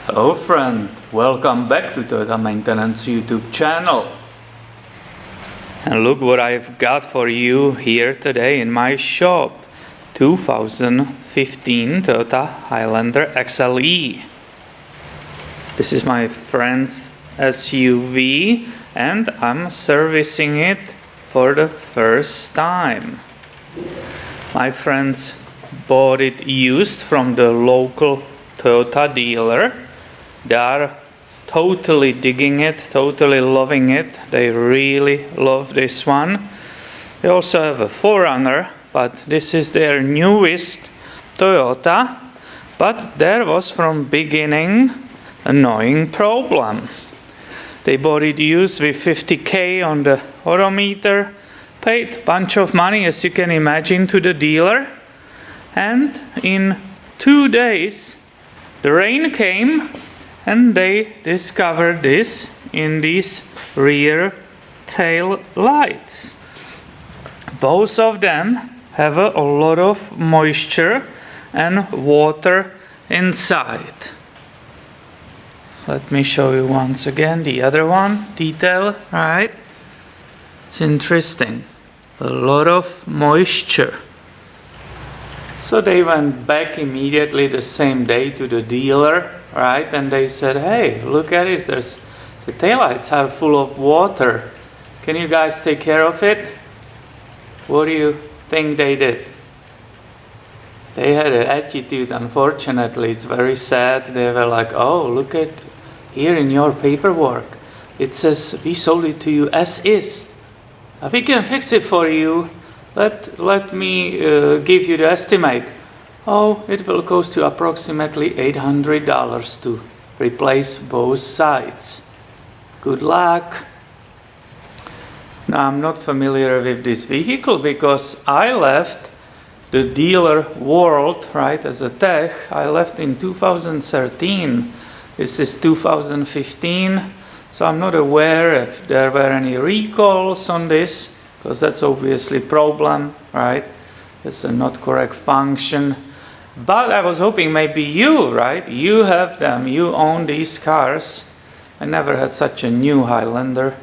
Hello friend, welcome back to Toyota Maintenance YouTube channel. And look what I've got for you here today in my shop. 2015 Toyota Highlander XLE. This is my friend's SUV and I'm servicing it for the first time. My friends bought it used from the local Toyota dealer. They are totally digging it, totally loving it. They really love this one. They also have a 4Runner, but this is their newest Toyota. But there was from beginning annoying problem. They bought it used with 50k on the odometer, paid a bunch of money, as you can imagine, to the dealer, and in 2 days the rain came and they discovered this in these rear tail lights. Both of them have a lot of moisture and water inside. Let me show you once again the other one, detail, right? It's interesting. A lot of moisture. So they went back immediately the same day to the dealer, right? And they said, hey, look at this, the taillights are full of water. Can you guys take care of it? What do you think they did? They had an attitude, unfortunately. It's very sad. They were like, oh, look at here in your paperwork. It says we sold it to you as is. We can fix it for you. Let me give you the estimate. Oh, it will cost you approximately $800 to replace both sides. Good luck. Now, I'm not familiar with this vehicle because I left the dealer world, right, as a tech. I left in 2013. This is 2015. So I'm not aware if there were any recalls on this, because that's obviously a problem, right? It's a not correct function. But I was hoping maybe you, right? You have them, you own these cars. I never had such a new Highlander,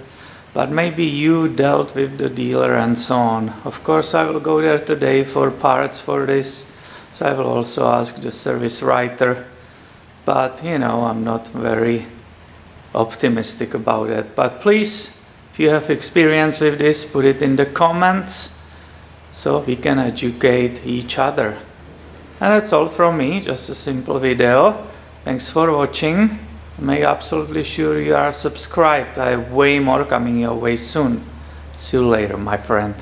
but maybe you dealt with the dealer and so on. Of course, I will go there today for parts for this, so I will also ask the service writer. But, you know, I'm not very optimistic about it. But please, if you have experience with this, put it in the comments so we can educate each other. And that's all from me, just a simple video. Thanks for watching. Make absolutely sure you are subscribed. I have way more coming your way soon. See you later, my friend.